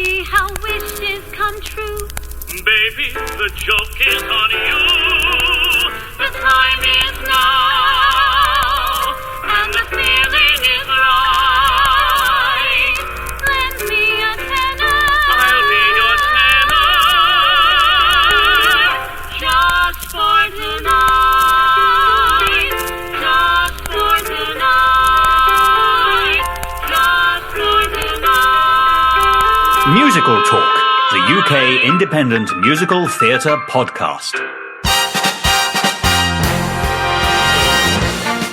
funny how wishes come true. Baby, the joke is on you. The time is now, and the feeling is right. Lend me a tenor. I'll be your tenor. Just for tonight. Just for tonight. Just for tonight. Musical Talk, the UK independent musical theatre podcast.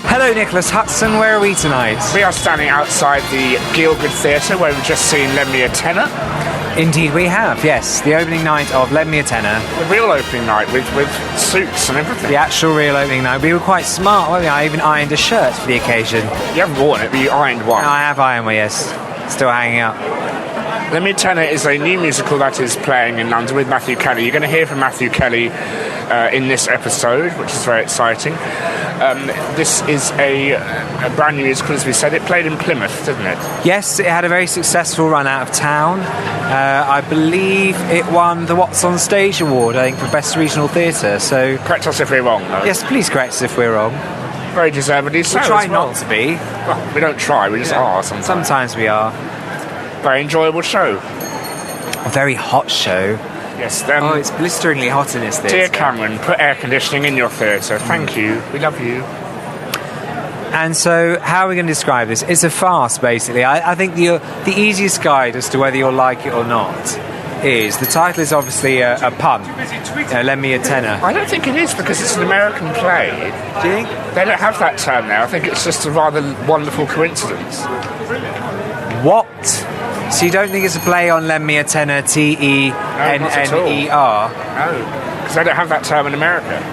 Hello, Nicholas Hutson. Where are we tonight? We are standing outside the Gielgud Theatre where we've just seen Lend Me a Tenor. Indeed we have, yes. The opening night of Lend Me a Tenor. The real opening night with suits and everything. The actual real opening night. We were quite smart, weren't we? I even ironed a shirt for the occasion. You haven't worn it, but you ironed one. I have ironed one, yes. Still hanging up. Lend Me a Tenor is a new musical that is playing in London with Matthew Kelly. You're going to hear from Matthew Kelly in this episode, which is very exciting. This is a brand new musical, as we said. It played in Plymouth, didn't it? Yes, it had a very successful run out of town. I believe it won the What's on Stage award, I think, for Best Regional Theatre. So Correct us if we're wrong, though. yes, please correct us if we're wrong. Very deservedly so. We try as well. not to be. Well, we don't try, we just are sometimes. Sometimes we are. Very enjoyable show. A very hot show. Yes. Oh, it's blisteringly hot in this theatre. Dear Cameron, put air conditioning in your theatre. Thank you. We love you. And so, how are we going to describe this? It's a farce, basically. I think the easiest guide as to whether you'll like it or not is the title is obviously a pun. Lend Me a Tenor. I don't think it is because it's an American play. Do you think? They don't have that term now. I think it's just a rather wonderful coincidence. What? So you don't think it's a play on Lend Me a Tenor, Tenner? No, because they don't have that term in America.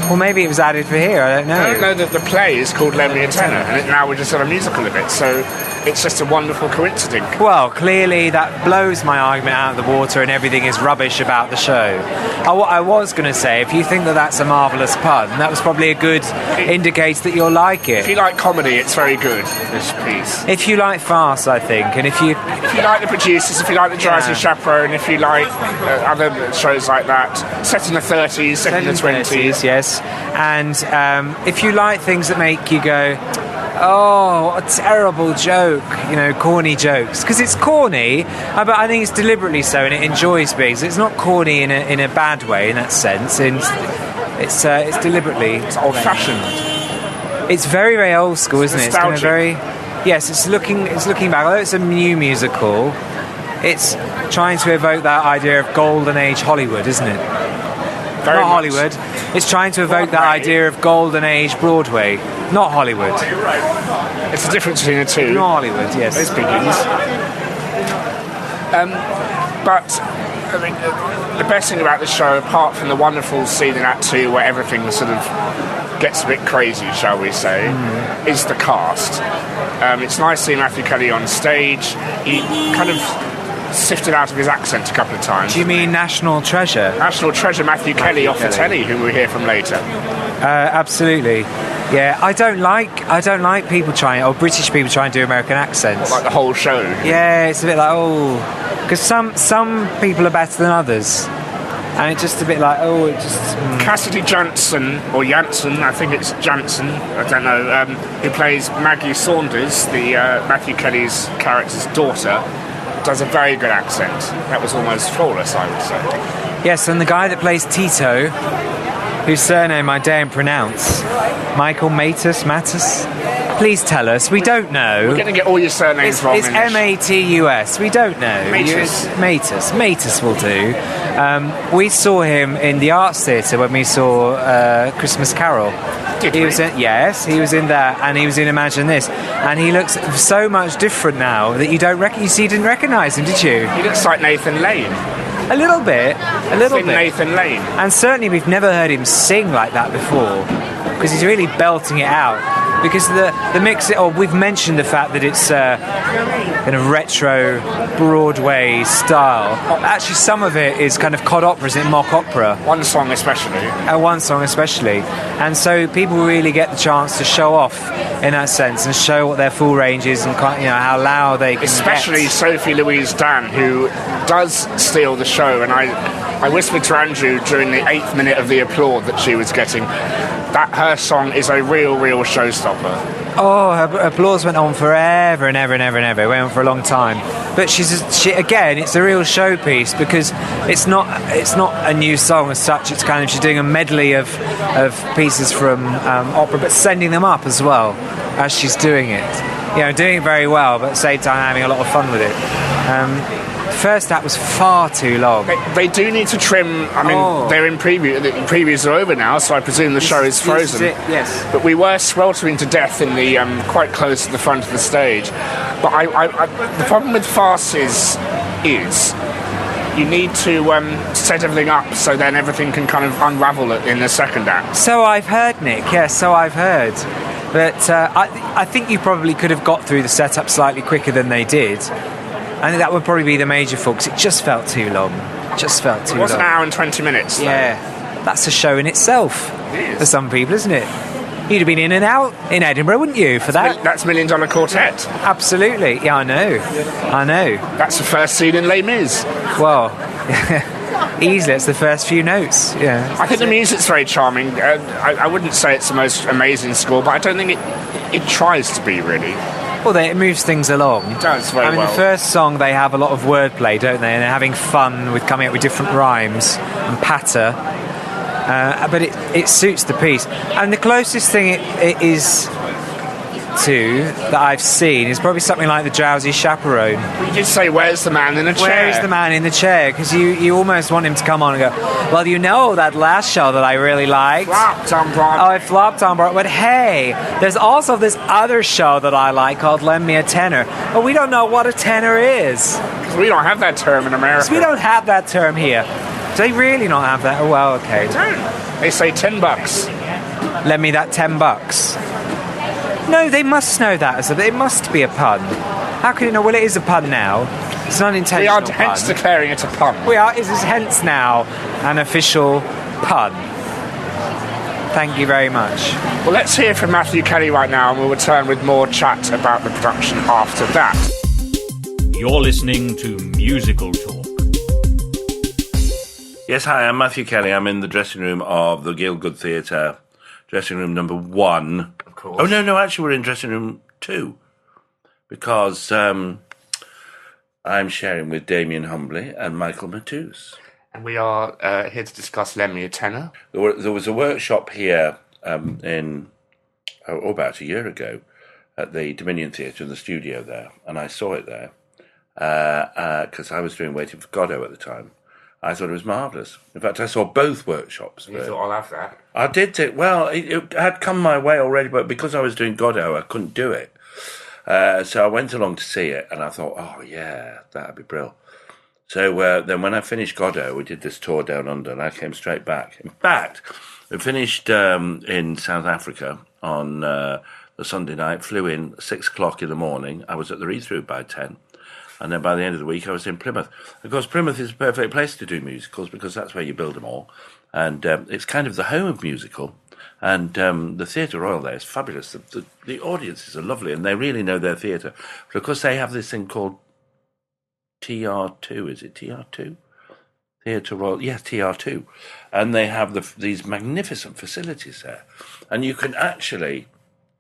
Well, maybe it was added for here, I don't know. I don't know that the play is called Lend Me a Tenor, and now we're just on a musical of it, so it's just a wonderful coincidence. Well, clearly that blows my argument out of the water and everything is rubbish about the show. What I was going to say, if you think that that's a marvellous pun, that was probably a good indicator that you'll like it. If you like comedy, it's very good, this piece. If you like farce, I think, and if you like The Producers, if you like The Drowsy Chaperone, if you like other shows like that, set in the 30s, set in the 20s. Yes. And if you like things that make you go, oh, what a terrible joke, corny jokes. Because it's corny, but I think it's deliberately so, and it enjoys being. So it's not corny in a bad way in that sense. And it's deliberately. It's old-fashioned. It's very, very old school, isn't it? It's kind of very. Yes, it's looking back. Although it's a new musical, it's trying to evoke that idea of golden age Hollywood, isn't it? Very not much. Hollywood. It's trying to evoke that idea of golden age Broadway, not Hollywood. It's the difference between the two. Not Hollywood, yes. Those biggies. But I mean, the best thing about the show, apart from the wonderful scene in Act 2 where everything sort of gets a bit crazy, shall we say, is the cast. It's nice seeing Matthew Kelly on stage. He kind of sifted out of his accent a couple of times. Do you mean National Treasure? National Treasure Matthew Kelly off the telly, who we'll hear from later. Absolutely. Yeah, I don't like people British people trying to do American accents. Like the whole show. Yeah, it's a bit like, because some people are better than others. And it's just a bit like, Cassidy Jansen, or Jansen, I think it's Jansen, I don't know, who plays Maggie Saunders, the Matthew Kelly's character's daughter, does a very good accent. That was almost flawless, I would say. Yes, and the guy that plays Tito, whose surname I daren't pronounce, Michael Matus? Please tell us. We don't know. We're going to get all your surnames wrong. It's Matus. We don't know. Matus will do. We saw him in the Arts Theatre when we saw Christmas Carol. He was in that, and he was in Imagine This, and he looks so much different now that you didn't recognise him, did you? He looks like Nathan Lane. A little bit. Nathan Lane. And certainly we've never heard him sing like that before, because he's really belting it out. Because the mix, we've mentioned the fact that it's kind of retro Broadway style. Actually, some of it is kind of cod opera, isn't it? Mock opera. One song especially. One song especially. And so people really get the chance to show off in that sense and show what their full range is and how loud they can Especially get. Sophie Louise Dan, who does steal the show, and I whispered to Andrew during the 8th minute of the applaud that she was getting that her song is a real showstopper. Oh, her applause went on forever and ever and ever and ever. It went on for a long time. But she again, it's a real showpiece because it's not a new song as such. It's kind of she's doing a medley of pieces from opera, but sending them up as well as she's doing it. Doing it very well, but at the same time having a lot of fun with it. First act was far too long. They do need to trim. I mean, they're in preview. The previews are over now, so I presume the show is frozen. This is it, yes. But we were sweltering to death in the quite close to the front of the stage. But the problem with farces is you need to set everything up so then everything can kind of unravel in the second act. So I've heard, Nick. Yes, so I've heard. But I think you probably could have got through the setup slightly quicker than they did. And that would probably be the major fault, because it just felt too long. It was an hour and 20 minutes, though. Yeah. That's a show in itself. It is. For some people, isn't it? You'd have been in and out in Edinburgh, wouldn't you, for that? That's $1 Million Quartet. Absolutely. Yeah, I know. That's the first scene in Les Mis. Well, easily, it's the first few notes. Yeah. I think the music's very charming. I wouldn't say it's the most amazing score, but I don't think it tries to be, really. Well, it moves things along. It does very well. The first song, they have a lot of wordplay, don't they? And they're having fun with coming up with different rhymes and patter. But it suits the piece. And the closest thing it is to that I've seen is probably something like The Drowsy Chaperone. You did say, where's the man in the chair? Where is the man in the chair? Because you almost want him to come on and go, well, that last show that I really liked. Flopped on Broadway. Oh, it flopped on Broadway. But hey, there's also this other show that I like called Lend Me a Tenor. But we don't know what a tenor is. Because we don't have that term in America. We don't have that term here. Do they really not have that? Oh, well, okay. They don't. They say $10. Lend me that $10. No, they must know that. So it must be a pun. How can you know? Well, it is a pun now. It's an unintentional We are pun. hence declaring it a pun. We are. It is hence now an official pun. Thank you very much. Well, let's hear from Matthew Kelly right now, and we'll return with more chat about the production after that. You're listening to Musical Talk. Yes, hi, I'm Matthew Kelly. I'm in the dressing room of the Gielgud Theatre, dressing room number 1. Of course. Oh, no, actually, we're in dressing room 2, because I'm sharing with Damien Humbly and Michael Matthews. And we are here to discuss Lend Me a Tenor. There was a workshop here about a year ago at the Dominion Theatre in the studio there, and I saw it there because I was doing Waiting for Godot at the time. I thought it was marvellous. In fact, I saw both workshops. You thought, I'll have that? I did it. Well, it had come my way already, but because I was doing Godot, I couldn't do it. So I went along to see it, and I thought, oh, yeah, that'd be brilliant. So then when I finished Godot, we did this tour down under, and I came straight back. In fact, we finished in South Africa on the Sunday night, flew in 6 o'clock in the morning. I was at the read-through by 10. And then by the end of the week, I was in Plymouth. Of course, Plymouth is a perfect place to do musicals because that's where you build them all. And it's kind of the home of musical. And the Theatre Royal there is fabulous. The audiences are lovely and they really know their theatre. But of course, they have this thing called TR2. Is it TR2? Theatre Royal. Yes, TR2. And they have these magnificent facilities there. And you can actually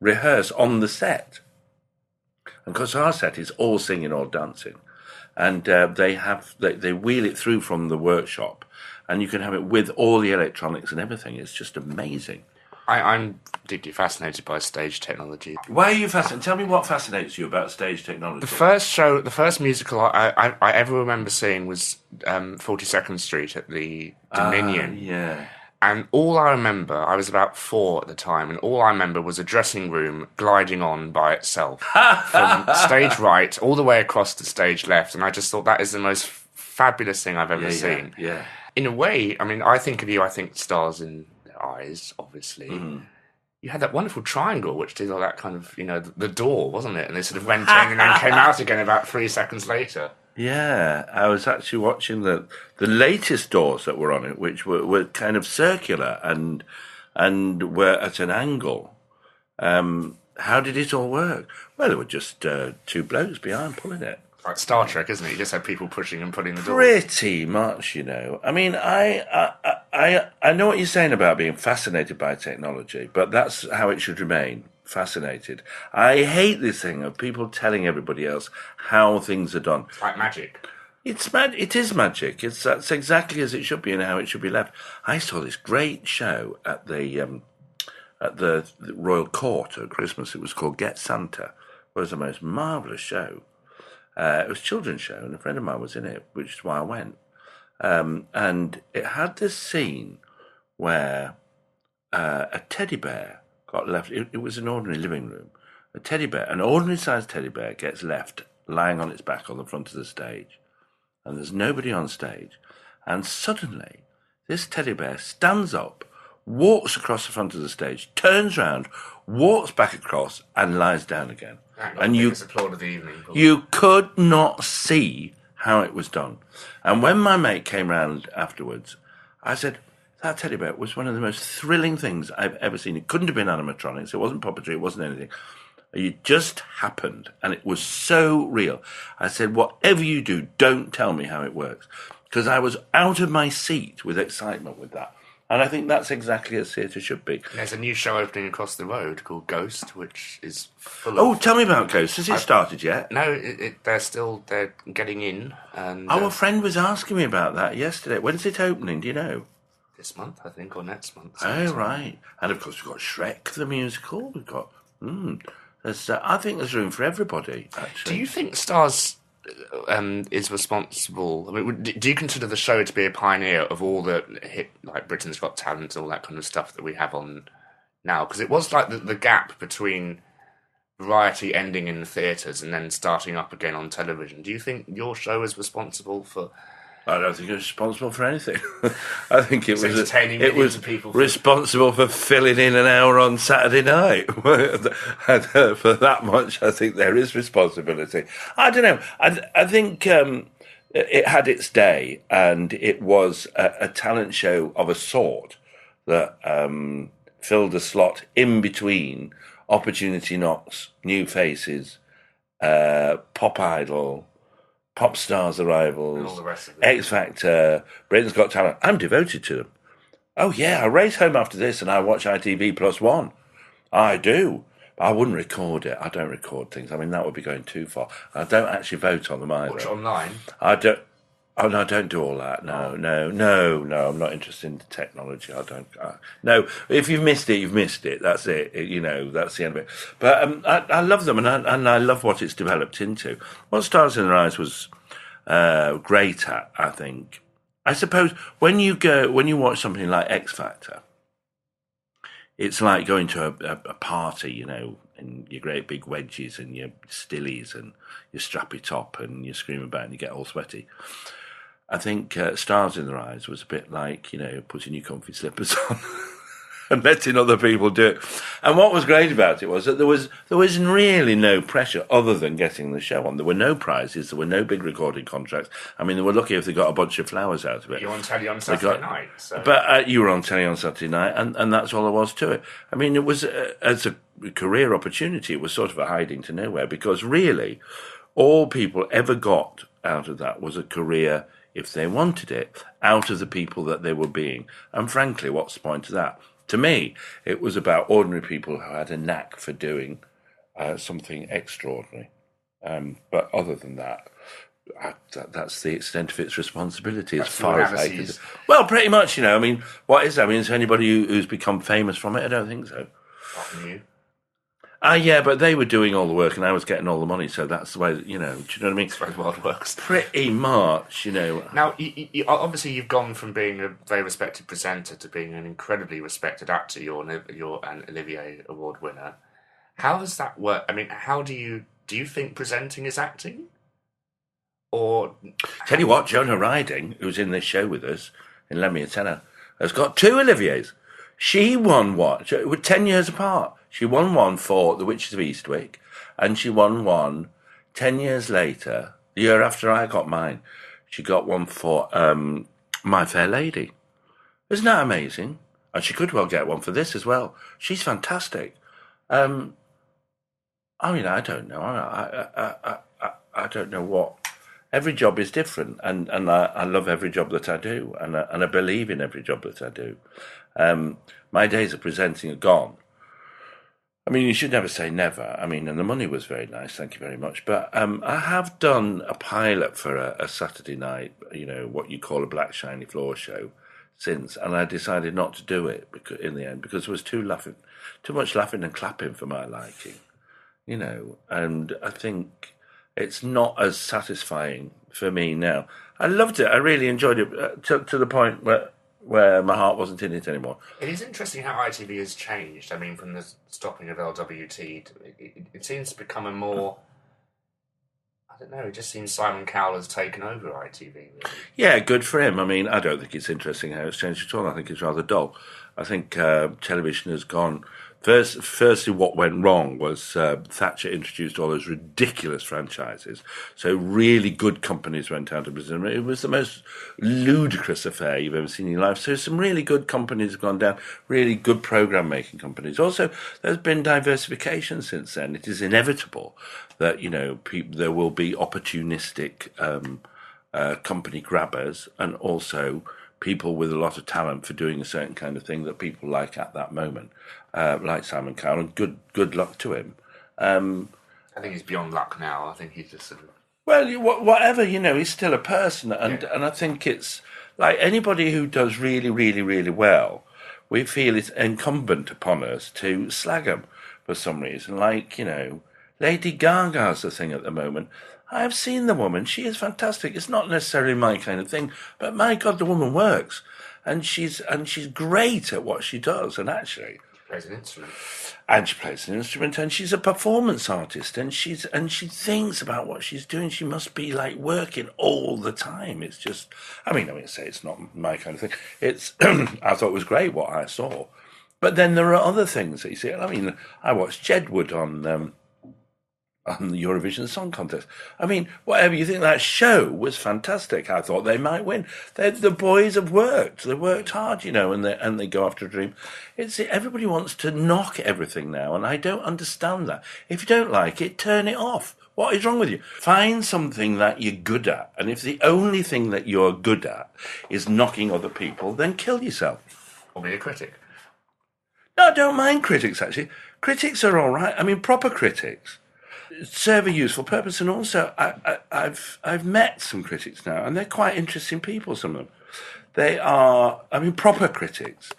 rehearse on the set. And because our set is all singing or dancing, and they wheel it through from the workshop, and you can have it with all the electronics and everything. It's just amazing. I'm deeply fascinated by stage technology. Why are you fascinated? Tell me what fascinates you about stage technology. The first musical I ever remember seeing was 42nd Street at the Dominion. Yeah. And all I remember, I was about 4 at the time, and all I remember was a dressing room gliding on by itself from stage right all the way across to stage left. And I just thought that is the most fabulous thing I've ever seen. Yeah. In a way, I mean, I think of you, I think stars in their eyes, obviously. You had that wonderful triangle, which did all that kind of, the door, wasn't it? And they sort of went in and then came out again about 3 seconds later. Yeah, I was actually watching the latest doors that were on it, which were kind of circular and were at an angle. How did it all work? Well, there were just two blokes behind pulling it. Like Star Trek, isn't it? You just had people pushing and pulling the door. Pretty much, I mean, I know what you're saying about being fascinated by technology, but that's how it should remain. Fascinated. I hate this thing of people telling everybody else how things are done. It's like magic. It is magic. That's exactly as it should be and how it should be left. I saw this great show at the Royal Court at Christmas. It was called Get Santa. It was the most marvellous show. It was a children's show, and a friend of mine was in it, which is why I went. And it had this scene where a teddy bear got left. It was an ordinary living room. An ordinary-sized teddy bear gets left lying on its back on the front of the stage, and there's nobody on stage. And suddenly, this teddy bear stands up, walks across the front of the stage, turns round, walks back across, and lies down again. And applaud of the evening. You could not see how it was done. And when my mate came round afterwards, I said, that teddy bear was one of the most thrilling things I've ever seen. It couldn't have been animatronics. It wasn't puppetry. It wasn't anything. It just happened, and it was so real. I said, whatever you do, don't tell me how it works. Because I was out of my seat with excitement with that. And I think that's exactly as theatre should be. There's a new show opening across the road called Ghost, which is full of... Oh, tell me about Ghost. Has it started yet? No, they're getting in. And a friend was asking me about that yesterday. When's it opening, do you know? This month, I think, or next month. Oh, right. And, of course, we've got Shrek, the musical. We've got... I think there's room for everybody, actually. Do you think Stars is responsible? I mean, do you consider the show to be a pioneer of all the hit, like Britain's Got Talent and all that kind of stuff that we have on now? Because it was like the gap between variety ending in the theatres and then starting up again on television. Do you think your show is responsible for... I don't think it was responsible for anything. I think it was people responsible for filling in an hour on Saturday night. For that much, I think there is responsibility. I don't know. I think it had its day, and it was a talent show of a sort that filled a slot in between Opportunity Knocks, New Faces, Pop Idol, Pop Stars Arrivals, all the rest of it. X Factor, Britain's Got Talent. I'm devoted to them. Oh, yeah, I race home after this and I watch ITV +1. I do. But I wouldn't record it. I don't record things. I mean, that would be going too far. I don't actually vote on them either. Watch online? I don't. Oh, no, I don't do all that. No, I'm not interested in technology. I don't. No, if you've missed it, you've missed it. That's it. That's the end of it. But I love them, and I love what it's developed into. What Stars in Their Eyes was great at, I think. I suppose when you watch something like X Factor, it's like going to a party, in your great big wedges and your stillies and your strappy top and you scream about and you get all sweaty. I think Stars in Their Eyes was a bit like, putting your comfy slippers on and letting other people do it. And what was great about it was that there was really no pressure other than getting the show on. There were no prizes. There were no big recording contracts. I mean, they were lucky if they got a bunch of flowers out of it. You were on telly on Saturday night. So. But you were on telly on Saturday night, and that's all there was to it. I mean, it was, as a career opportunity, it was sort of a hiding to nowhere, because really all people ever got out of that was a career, if they wanted it, out of the people that they were being. And frankly, what's the point of that? To me, it was about ordinary people who had a knack for doing something extraordinary. But other than that, that's the extent of its responsibility as far as I can. Well, pretty much, I mean, what is that? I mean, is there anybody who's become famous from it? I don't think so. Not from you. Yeah, but they were doing all the work and I was getting all the money, so that's the way, do you know what I mean? That's the way the world works. Pretty much, Now, obviously you've gone from being a very respected presenter to being an incredibly respected actor. You're an Olivier Award winner. How does that work? I mean, do you think presenting is acting? Or... Tell you what, Jonah Riding, who's in this show with us, in Lend Me a Tenor, has got 2 Oliviers. She won one. We're 10 years apart. She won one for The Witches of Eastwick, and she won one 10 years later, the year after I got mine. She got one for My Fair Lady. Isn't that amazing? And she could well get one for this as well. She's fantastic. I mean, I don't know. I don't know what. Every job is different, and I love every job that I do, and I believe in every job that I do. My days of presenting are gone. I mean, you should never say never. I mean, and the money was very nice, thank you very much. But I have done a pilot for a Saturday night, what you call a black shiny floor show since, and I decided not to do it in the end because it was too much laughing and clapping for my liking, and I think it's not as satisfying for me now. I loved it. I really enjoyed it to the point where my heart wasn't in it anymore. It is interesting how ITV has changed. I mean, from the stopping of LWT, it seems to become a more... I don't know, it just seems Simon Cowell has taken over ITV. Really. Yeah, good for him. I mean, I don't think it's interesting how it's changed at all. I think it's rather dull. I think television has gone... Firstly, what went wrong was Thatcher introduced all those ridiculous franchises. So really good companies went out of business. It was the most ludicrous affair you've ever seen in your life. So some really good companies have gone down, really good program-making companies. Also, there's been diversification since then. It is inevitable that, there will be opportunistic company grabbers and also people with a lot of talent for doing a certain kind of thing that people like at that moment. Like Simon Cowell, and good luck to him. I think he's beyond luck now. I think he's just sort of... Well, whatever, he's still a person, and I think it's like anybody who does really, really, really well, we feel it's incumbent upon us to slag them for some reason. Like, Lady Gaga's the thing at the moment. I've seen the woman. She is fantastic. It's not necessarily my kind of thing, but my God, the woman works. And she's great at what she does, and actually... plays an instrument. And she plays an instrument, and she's a performance artist, and she thinks about what she's doing. She must be like working all the time. It's just, I mean, say it's not my kind of thing. It's, I thought it was great what I saw, but then there are other things that you see. I mean, I watched Jedward on the Eurovision Song Contest. I mean, whatever you think, that show was fantastic. I thought they might win. The boys have worked. They worked hard, and they go after a dream. Everybody wants to knock everything now, and I don't understand that. If you don't like it, turn it off. What is wrong with you? Find something that you're good at, and if the only thing that you're good at is knocking other people, then kill yourself. Or be a critic. No, I don't mind critics, actually. Critics are all right. I mean, proper critics serve a useful purpose, and also I've met some critics now, and they're quite interesting people. Some of them, they are, proper critics,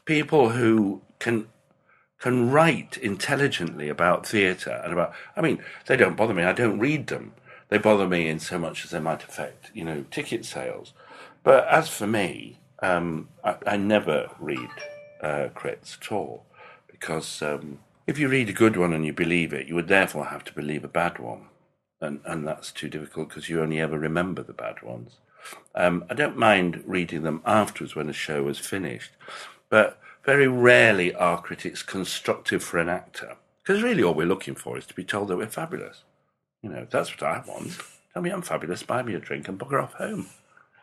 people who can write intelligently about theatre and about. They don't bother me. I don't read them. They bother me in so much as they might affect, ticket sales. But as for me, I never read crits at all because. If you read a good one and you believe it, you would therefore have to believe a bad one. And that's too difficult because you only ever remember the bad ones. I don't mind reading them afterwards when a show is finished. But very rarely are critics constructive for an actor. Because really all we're looking for is to be told that we're fabulous. That's what I want. Tell me I'm fabulous, buy me a drink and bugger off home.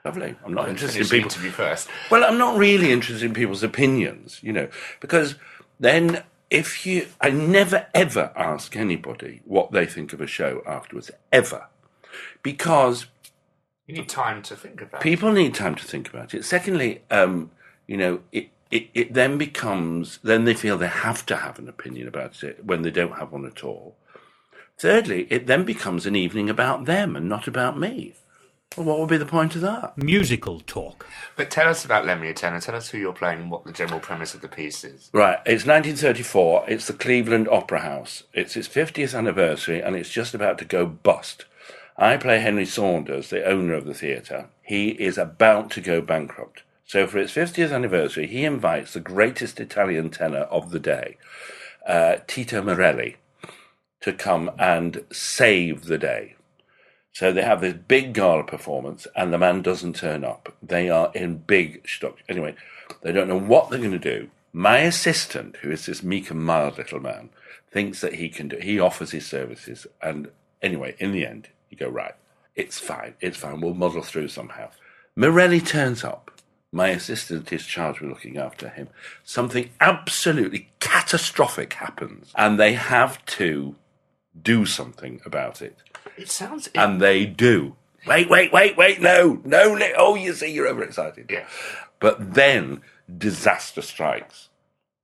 Lovely. I'm not interested in people... interview first. Well, I'm not really interested in people's opinions, because then... I never ever ask anybody what they think of a show afterwards, ever, because you need time to think about it. People need time to think about it. Secondly, it then becomes, then they feel they have to have an opinion about it when they don't have one at all. Thirdly, it then becomes an evening about them and not about me. Well, what would be the point of that? Musical talk. But tell us about Lemmy Tenor. Tell us who you're playing and what the general premise of the piece is. Right, it's 1934. It's the Cleveland Opera House. It's its 50th anniversary, and it's just about to go bust. I play Henry Saunders, the owner of the theatre. He is about to go bankrupt. So for its 50th anniversary, he invites the greatest Italian tenor of the day, Tito Morelli, to come and save the day. So they have this big gala performance, and the man doesn't turn up. They are in big stock. Anyway, they don't know what they're going to do. My assistant, who is this meek and mild little man, thinks that he can do it. He offers his services. And anyway, in the end, you go, right, it's fine. We'll muddle through somehow. Morelli turns up. My assistant is charged with looking after him. Something absolutely catastrophic happens, and they have to do something about it. It sounds... And they do. Wait, no. Oh, you see, you're overexcited. Yeah. But then disaster strikes.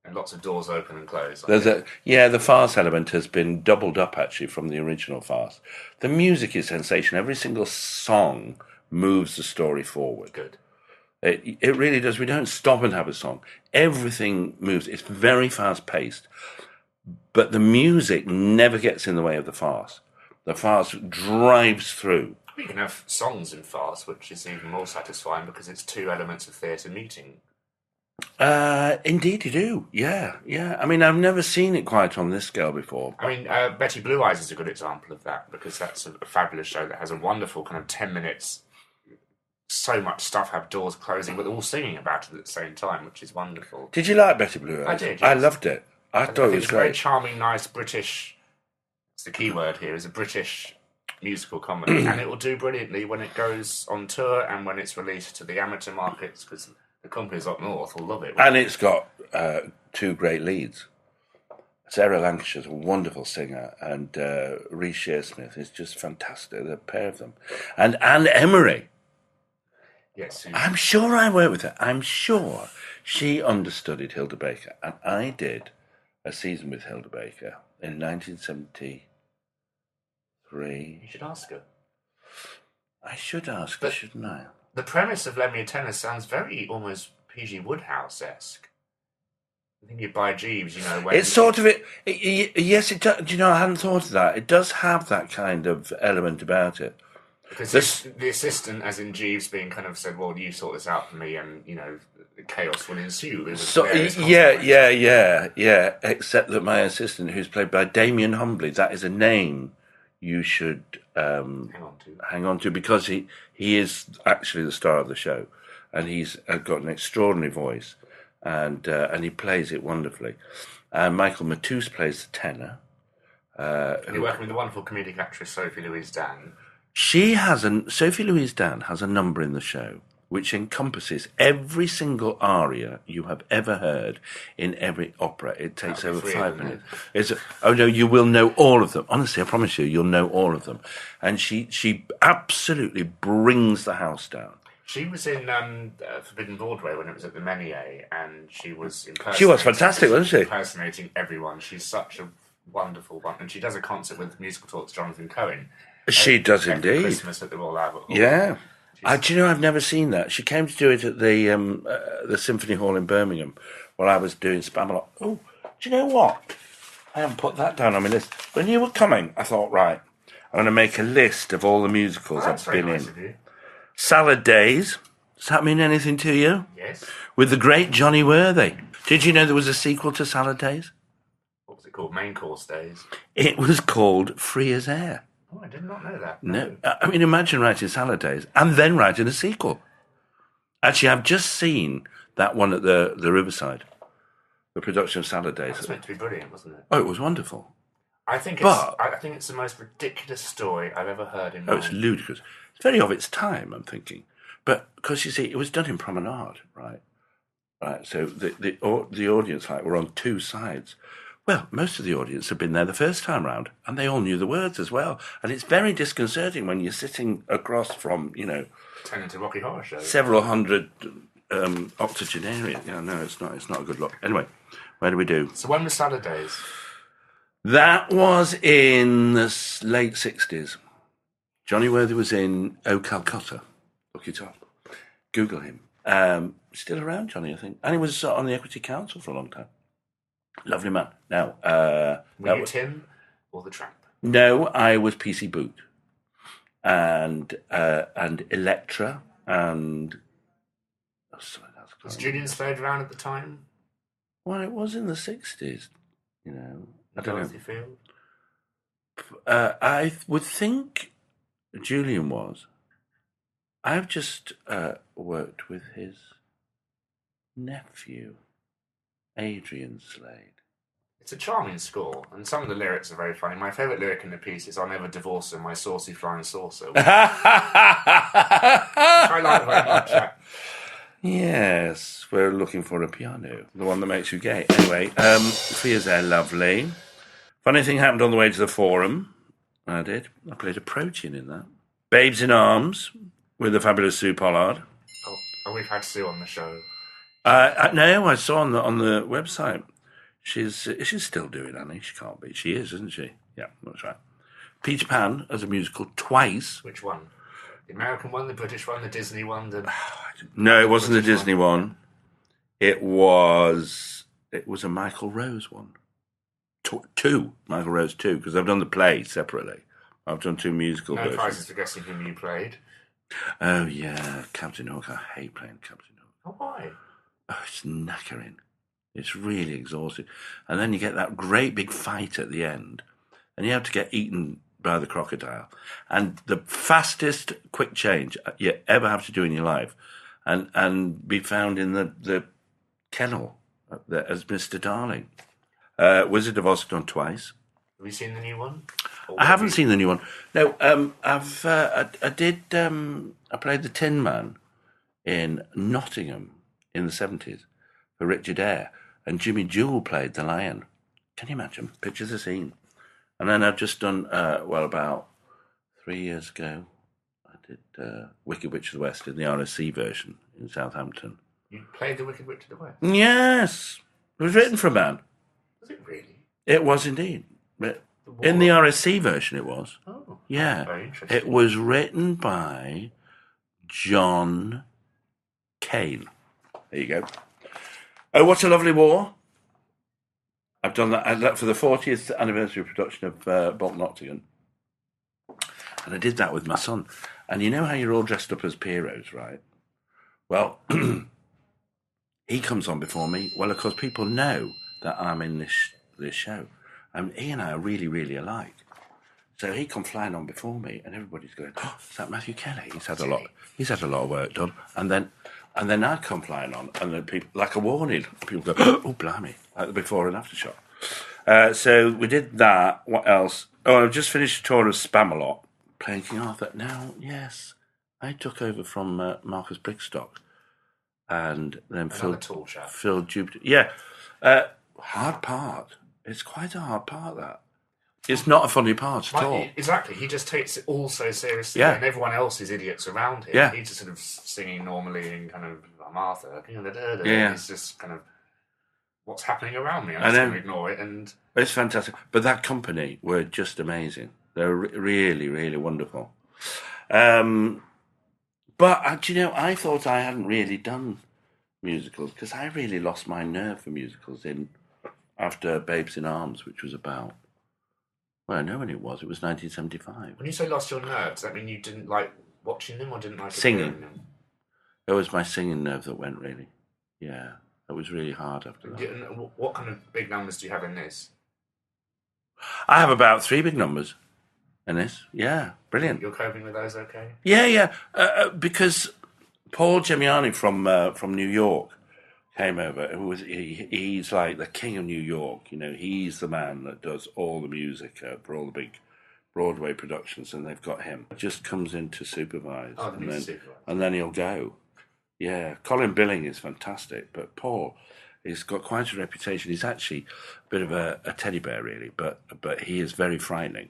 And lots of doors open and close. The farce element has been doubled up, actually, from the original farce. The music is sensational. Every single song moves the story forward. Good. It really does. We don't stop and have a song. Everything moves. It's very fast-paced. But the music never gets in the way of the farce. The farce drives through. We can have songs in farce, which is even more satisfying because it's two elements of theatre meeting. Indeed you do. Yeah. I mean, I've never seen it quite on this scale before. I mean, Betty Blue Eyes is a good example of that because that's a fabulous show that has a wonderful kind of 10 minutes, so much stuff, have doors closing, but all singing about it at the same time, which is wonderful. Did you like Betty Blue Eyes? I did, yes. I loved it. I thought it was It's great. very charming, nice British... It's the key word here, is a British musical comedy, and it will do brilliantly when it goes on tour and when it's released to the amateur markets, because the companies up north will love it. And it's got two great leads. Sarah Lancashire's a wonderful singer, and Rhys Shearsmith is just fantastic. The pair of them. And Anne Emery. Yes. I'm sure I worked with her. I'm sure she understudied Hilda Baker, and I did a season with Hilda Baker in 1973. You should ask her. I should ask her, shouldn't I? The premise of Lend Me a Tenor sounds very almost P.G. Woodhouse-esque. I think you buy Jeeves, when... It's sort of it. Yes, it does. Do you know, I hadn't thought of that. It does have that kind of element about it. Because the assistant, as in Jeeves, being kind of said, well, you sort this out for me, and, chaos will ensue. Yeah. Except that my assistant, who's played by Damien Humbly, that is a name you should hang on to because he is actually the star of the show, and he's got an extraordinary voice, and he plays it wonderfully. And Michael Matuse plays the tenor. You're working with the wonderful comedic actress Sophie Louise Dan. Sophie Louise Dan has a number in the show which encompasses every single aria you have ever heard in every opera. It takes over 5 minutes. You will know all of them. Honestly, I promise you'll know all of them. And she absolutely brings the house down. She was in Forbidden Broadway when it was at the Menier, and she was fantastic, wasn't she? Impersonating everyone. She's such a wonderful one, and she does a concert with Musical Talks Jonathan Cohen. She does every indeed. Christmas at the Royal Albert Hall. Yeah. Do you know, I've never seen that. She came to do it at the Symphony Hall in Birmingham while I was doing Spamalot. Oh, do you know what? I haven't put that down on my list. When you were coming, I thought, right, I'm going to make a list of all the musicals I've been in. Of you. Salad Days. Does that mean anything to you? Yes. With the great Johnny Worthy. Did you know there was a sequel to Salad Days? What was it called? Main Course Days? It was called Free as Air. Oh, I did not know that. No. I mean, imagine writing Salad Days and then writing a sequel. Actually, I've just seen that one at the Riverside, the production of Salad Days. It was meant to be brilliant, wasn't it? Oh, it was wonderful. I think it's the most ridiculous story I've ever heard in my life. It's ludicrous. It's very of its time, I'm thinking. But, because you see, it was done in Promenade, right? Right, so the audience were on two sides. Well, most of the audience had been there the first time round, and they all knew the words as well. And it's very disconcerting when you're sitting across from, Turn into Rocky Horror Show. Several hundred octogenarians. Yeah, no, it's not a good look. Anyway, where do we do? So when was Salad Days? That was in the late 60s. Johnny Worthy was in Oh Calcutta. Look it up. Google him. Still around, Johnny, I think. And he was on the Equity Council for a long time. Lovely man. Now, were you Tim or the Tramp? No, I was PC Boot, and Electra, and was Julian Slade around at the time? Well, it was in the 60s. I don't Dorothy know. Field? I would think Julian was. I've just worked with his nephew. Adrian Slade. It's a charming score, and some of the lyrics are very funny. My favourite lyric in the piece is "I'll never divorce her, my saucy flying saucer," which I like very much. Yes, we're looking for a piano, the one that makes you gay. Anyway, Fia's there, lovely. Funny thing happened on the way to the forum. I did. I played a protein in that. Babes in Arms with the fabulous Sue Pollard. Oh, we've had Sue on the show. No, I saw on the website. She's still doing Annie. She can't be. She is, isn't she? Yeah, that's right. Peter Pan as a musical twice. Which one? The American one, the British one, the Disney one? No, it wasn't the Disney one. It was a Michael Rose one. Two Michael Rose 2, because I've done the play separately. I've done 2 musical versions. No prizes for guessing whom you played. Oh yeah, Captain Hook. I hate playing Captain Hook. Oh, why? Oh, it's knackering. It's really exhausting. And then you get that great big fight at the end, and you have to get eaten by the crocodile. And the fastest quick change you ever have to do in your life, and be found in the kennel as Mr. Darling. Wizard of Oz done twice. Have you seen the new one? I haven't seen the new one. No, I played the Tin Man in Nottingham in the 70s for Richard Eyre, and Jimmy Jewell played the lion. Can you imagine? Picture the scene. And then I've just done, about 3 years ago, I did Wicked Witch of the West in the RSC version in Southampton. You played the Wicked Witch of the West? Yes. It was written for a man. Was it really? It was indeed. In the RSC version it was. Oh. Yeah. Very interesting. It was written by John Cain. There you go. Oh, What a Lovely War. I've done that for the 40th anniversary production of Bolton Nottingham. And I did that with my son. And you know how you're all dressed up as Pierrots, right? Well, he comes on before me. Well, of course, people know that I'm in this show. And he and I are really, really alike. So he come flying on before me, and everybody's going, "Oh, is that Matthew Kelly? He's had a lot of work done." And then I come flying on, and then people, like a warning, people go, "Oh, blimey!" Like the before and after shot. So we did that. What else? Oh, I've just finished a tour of Spamalot, playing King Arthur. Now, yes, I took over from Marcus Brigstock, and then Phil Jupiter. Yeah, hard part. It's quite a hard part, that. It's not a funny part at all. Exactly. He just takes it all so seriously, Yeah. and everyone else is idiots around him. Yeah. He's just sort of singing normally and kind of, I'm Arthur. Yeah. It's just kind of, what's happening around me? I'm I just know. going to ignore it. And It's fantastic. But that company were just amazing. They're really, really wonderful. But, I thought I hadn't really done musicals, because I really lost my nerve for musicals after Babes in Arms, which was about... Well, I know when it was. It was 1975. when you say lost your nerve, does that mean you didn't like watching them or didn't like Singing. hearing them? It was my singing nerve that went, really. Yeah, it was really hard after that. And what kind of big numbers do you have in this? I have about 3 big numbers in this. Yeah, brilliant. You're coping with those okay? Yeah. Because Paul Gemiani from New York came over. He's like the king of New York. He's the man that does all the music for all the big Broadway productions, and they've got him. Just comes in to supervise, and then he'll go. Yeah, Colin Billing is fantastic, but Paul, he's got quite a reputation. He's actually a bit of a teddy bear, really, but he is very frightening,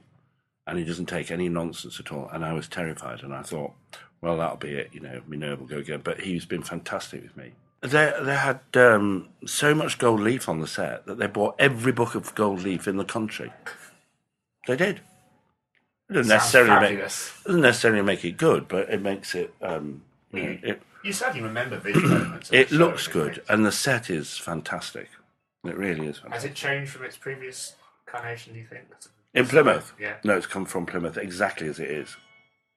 and he doesn't take any nonsense at all. And I was terrified, and I thought, well, that'll be it. My nerve will go again. But he's been fantastic with me. They had so much gold leaf on the set that they bought every book of gold leaf in the country. They did. It doesn't necessarily make it good, but it makes it. You certainly remember visual elements. It looks good, and the set is fantastic. It really is fantastic. Has it changed from its previous incarnation, do you think? In Plymouth? Yeah. No, it's come from Plymouth exactly as it is.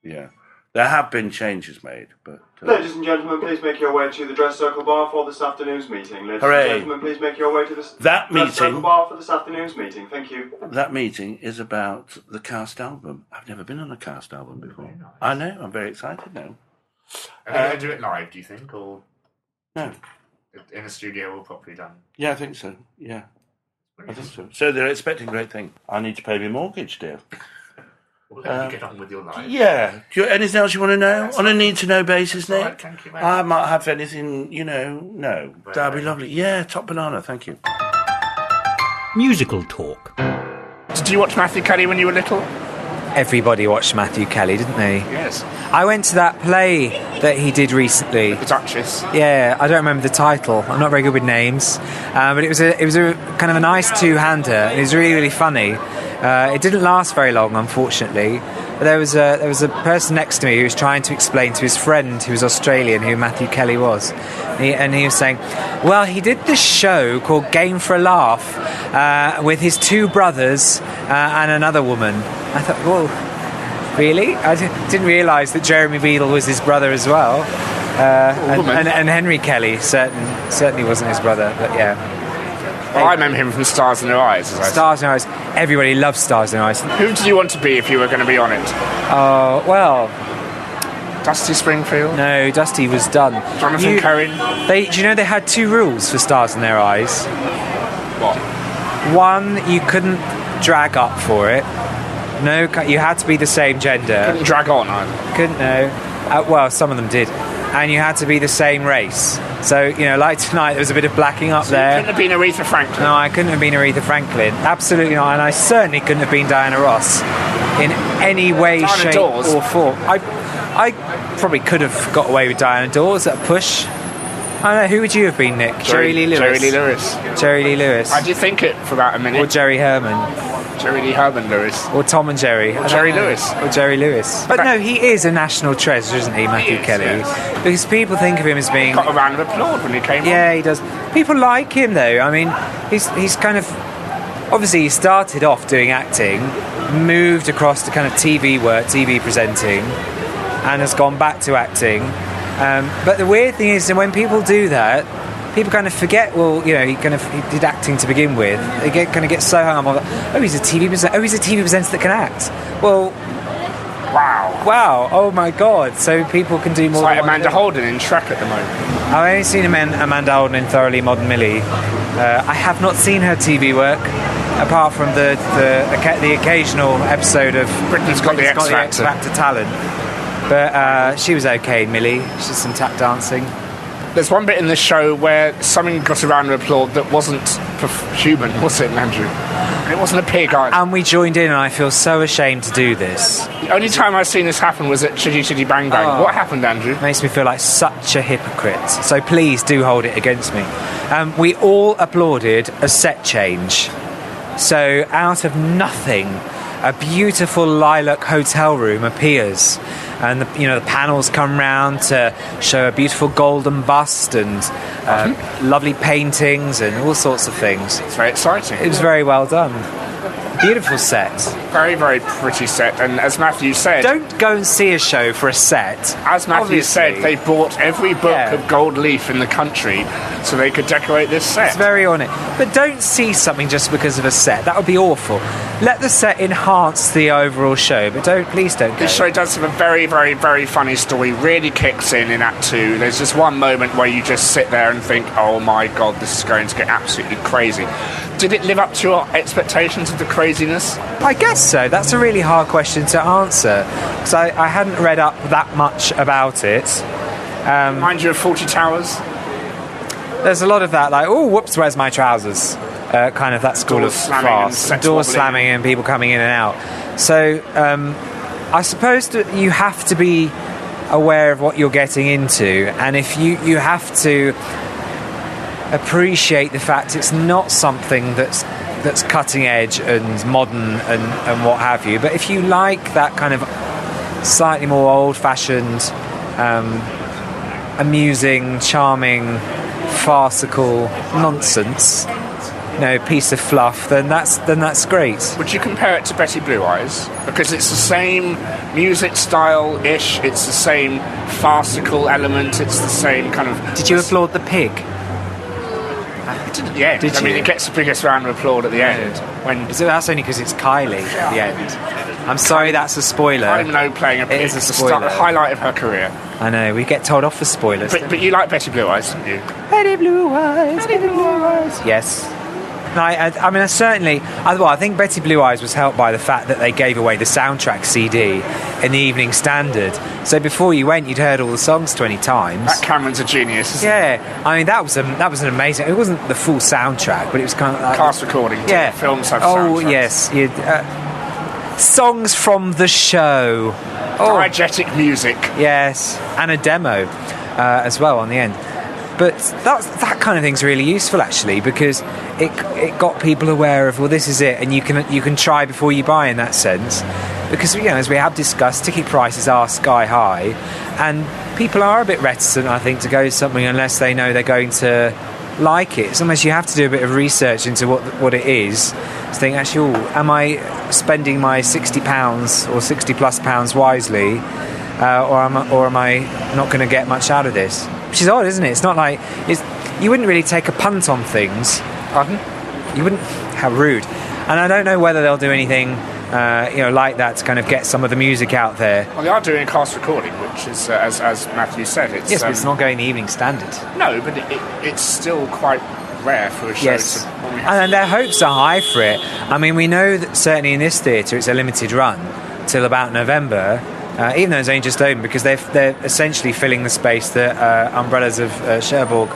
Yeah. There have been changes made, but... Ladies and gentlemen, please make your way to the Dress Circle Bar for this afternoon's meeting. Ladies Hooray. and gentlemen, please make your way to the That Dress meeting- Circle Bar for this afternoon's meeting. Thank you. That meeting is about the cast album. I've never been on a cast album before. Very nice. I know, I'm very excited now. Are they going to do it live, do you think, or No. in a studio all properly done. Yeah, I think so. Yeah, I think so. So they're expecting great things. I need to pay my mortgage, dear. We'll let you get on with your life. Yeah. Anything else you want to know? On a need-to-know basis, Nick? Right, thank you, mate. I might have anything, no. That'd be lovely. Yeah, top banana, thank you. Musical talk. Did you watch Matthew Kelly when you were little? Everybody watched Matthew Kelly, didn't they? Yes. I went to that play that he did recently. The Duchess. Yeah, I don't remember the title. I'm not very good with names, but it was a kind of a nice two-hander. And it was really, really funny. It didn't last very long, unfortunately. But there was a person next to me who was trying to explain to his friend, who was Australian, who Matthew Kelly was, and he was saying, "Well, he did this show called Game for a Laugh with his two brothers and another woman." I thought, "Well, really? I didn't realise that Jeremy Beadle was his brother as well, and Henry Kelly certainly wasn't his brother." But yeah. Well, I remember him from Stars in Their Eyes. Stars in Their Eyes. Everybody loves Stars in Their Eyes. Who did you want to be if you were going to be on it? Well, Dusty Springfield? no, Dusty was done. Jonathan Cohen? Do you know they had two rules for Stars in Their Eyes? What? One, you couldn't drag up for it. No, you had to be the same gender. Couldn't drag on either. Couldn't, no. Well, some of them did. And you had to be the same race. So, like tonight, there was a bit of blacking up there. You couldn't have been Aretha Franklin? No, I couldn't have been Aretha Franklin. Absolutely not. And I certainly couldn't have been Diana Ross in any way, Diana shape, Dawes. or form. I probably could have got away with Diana Dawes at a push. I don't know. Who would you have been, Nick? Jerry Lee Lewis. Jerry Lee Lewis. Jerry Lee Lewis. I did think it for about a minute. Or Jerry Herman. Jerry Lee Herman Lewis. Or Tom and Jerry. Or Jerry Lewis. Or Jerry Lewis. But no, he is a national treasure, isn't he, Matthew Kelly? Yes. Because people think of him as being... Got a round of applause when he came on. Yeah, he does. People like him, though. I mean, he's kind of... Obviously, he started off doing acting, moved across to kind of TV work, TV presenting, and has gone back to acting. But the weird thing is that when people do that, people kind of forget, he did acting to begin with. They get so hung up on, he's a TV presenter. Oh, he's a TV presenter that can act. Well, wow, oh my God. So people can do more. It's like than one Amanda thing. Holden in Shrek at the moment. I've only seen Amanda Holden in Thoroughly Modern Millie. I have not seen her TV work, apart from the occasional episode of Britain's Got the X Factor talent. But she was okay in Millie. She did some tap dancing. There's one bit in this show where something got a round of applause that wasn't human, was it, Andrew? And it wasn't a pig either. And we joined in, and I feel so ashamed to do this. The only time I've seen this happen was at Chitty Chitty Bang Bang. Oh. What happened, Andrew? It makes me feel like such a hypocrite. So please do hold it against me. We all applauded a set change. So out of nothing, a beautiful lilac hotel room appears. And the panels come round to show a beautiful golden bust and lovely paintings and all sorts of things. It's very exciting. It was very well done. Beautiful set. Very, very pretty set. And as Matthew said... Don't go and see a show for a set. As Matthew said, they bought every book of gold leaf in the country so they could decorate this set. It's very on it. But don't see something just because of a set. That would be awful. Let the set enhance the overall show, but please don't go. This show does have a very, very, very funny story. Really kicks in Act 2. There's just one moment where you just sit there and think, oh my God, this is going to get absolutely crazy. Did it live up to your expectations of the craziness? I guess so. That's a really hard question to answer because I hadn't read up that much about it. Mind you of 40 Towers? There's a lot of that, like, oh, whoops, where's my trousers? Kind of that school Doors of slamming farce. Doors slamming and people coming in and out. So I suppose that you have to be aware of what you're getting into, and if you have to appreciate the fact it's not something that's cutting edge and modern and what have you, but if you like that kind of slightly more old-fashioned, amusing, charming, farcical nonsense, piece of fluff, then that's great. Would you compare it to Betty Blue Eyes? Because it's the same music style-ish, it's the same farcical element, it's the same kind of... Did you applaud the pig? Yeah, Did I mean, you? it gets the biggest round of applause at the end. So that's only because it's Kylie at the end. I'm sorry, that's a spoiler. I don't know playing a pig. It is a It's spoiler. the highlight of her career. I know, we get told off for spoilers. But you like Betty Blue Eyes, didn't you? Betty Blue Eyes, Betty Blue Eyes. Yes. No, I mean, I think Betty Blue Eyes was helped by the fact that they gave away the soundtrack CD in the Evening Standard. So before you went, you'd heard all the songs 20 times. That Cameron's a genius, isn't Yeah, I mean, that was an amazing... It wasn't the full soundtrack, but it was kind of like... Cast recording. Yeah. Films have Oh, soundtracks. yes. Songs from the show. Diegetic music. Yes, and a demo as well on the end. But that kind of thing's really useful, actually, because it got people aware of, well, this is it, and you can try before you buy in that sense. Because, as we have discussed, ticket prices are sky high, and people are a bit reticent, I think, to go to something unless they know they're going to like it. Sometimes you have to do a bit of research into what it is to think, actually, am I spending my £60 or £60+ wisely, or am I not going to get much out of this? Which is odd, isn't it? It's not like... you wouldn't really take a punt on things. Pardon? You wouldn't... How rude. And I don't know whether they'll do anything, like that to kind of get some of the music out there. Well, they are doing a cast recording, which is, as Matthew said, it's... Yes, but it's not going the Evening Standard. No, but it's still quite rare for a show Yes. to... And their hopes are high for it. I mean, we know that certainly in this theatre it's a limited run till about November, even though it's only just open, because they're essentially filling the space that Umbrellas of Cherbourg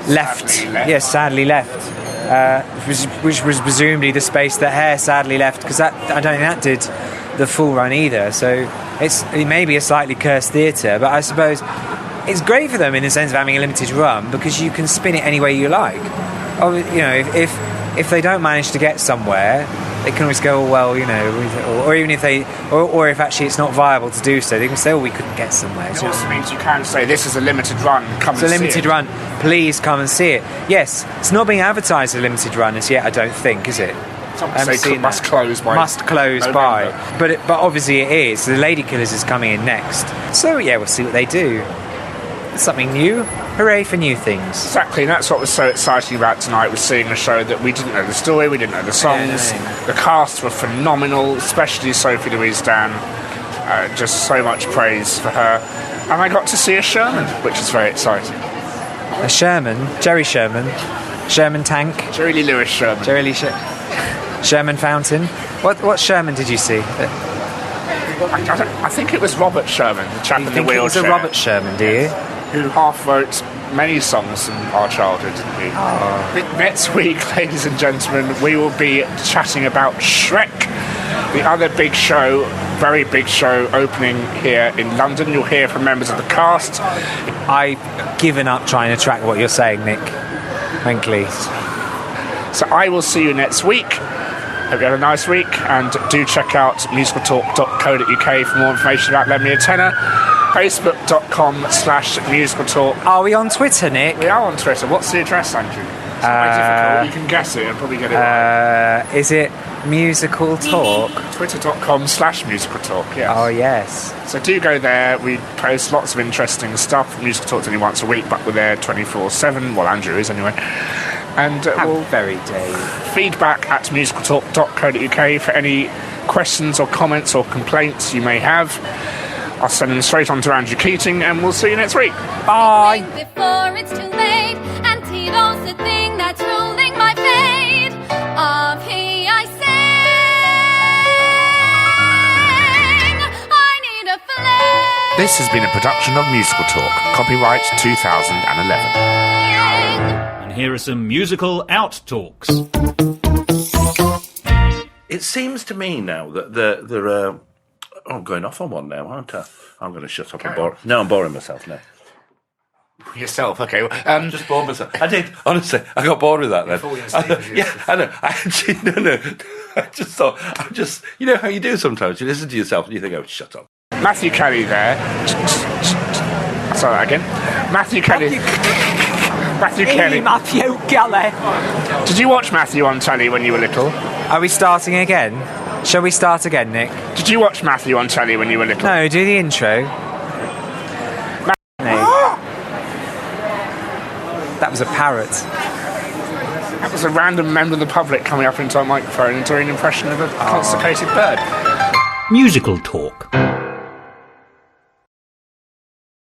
left. Yes, sadly left. Which was presumably the space that Hare sadly left, because I don't think that did the full run either. So it may be a slightly cursed theatre, but I suppose it's great for them in the sense of having a limited run, because you can spin it any way you like. If they don't manage to get somewhere, they can always go, or even if or if actually it's not viable to do so, they can say, we couldn't get somewhere. It also means you can say, this is a limited run, come and see it. It's a limited run, please come and see it. Yes, it's not being advertised as a limited run as yet, I don't think, is it? Must close by November. But obviously it is. The Lady Killers is coming in next. So yeah, we'll see what they do. Something new. Hooray for new things. Exactly, and that's what was so exciting about tonight, was seeing a show that we didn't know the story, we didn't know the songs. No. The cast were phenomenal, especially Sophie Louise Dan. Just so much praise for her. And I got to see a Sherman, which is very exciting. A Sherman? Jerry Sherman? Sherman Tank? Jerry Lee Lewis Sherman. Sherman Fountain? What Sherman did you see? I think it was Robert Sherman, the chap in the wheelchair. It was a Robert Sherman, do you? Who half wrote many songs from our childhood, didn't he? Oh. Next week, ladies and gentlemen, we will be chatting about Shrek, the other big show, very big show, opening here in London. You'll hear from members of the cast. I've given up trying to track what you're saying, Nick. Frankly. So I will see you next week. Hope you had a nice week, and do check out musicaltalk.co.uk for more information about Lend Me a Tenor. Facebook.com/musicaltalk. Are we on Twitter, Nick? We are on Twitter. What's the address, Andrew? It's not very difficult. You can guess it and probably get it right. Is it Musical Talk? Twitter.com/musicaltalk, yes. Oh, yes. So do go there. We post lots of interesting stuff. Musical Talk's only once a week, but we're there 24/7. Well, Andrew is anyway. And we'll very Dave. Feedback at musicaltalk.co.uk for any questions or comments or complaints you may have. I'll send them straight on to Andrew Keating, and we'll see you next week. Bye. Before it's too late, and Tito's the thing that's ruling my fate. Of he I sing, I need a flame. This has been a production of Musical Talk, copyright 2011. And here are some musical outtalks. It seems to me now that there I'm going off on one now, aren't I? I'm going to shut up and bore. No, I'm boring myself now. Yourself, okay. Just bored myself. I did, honestly. I got bored with that then. I know. I actually, no. I just thought, you know how you do sometimes. You listen to yourself and you think, oh, shut up. Matthew Kelly there. Sorry, that again. Matthew Kelly. Matthew Kelly. Matthew Kelly. Did you watch Matthew on telly when you were little? Are we starting again? Shall we start again, Nick? Did you watch Matthew on telly when you were little? No, do the intro. That was a parrot. That was a random member of the public coming up into our microphone and doing an impression of a constipated bird. Musical Talk.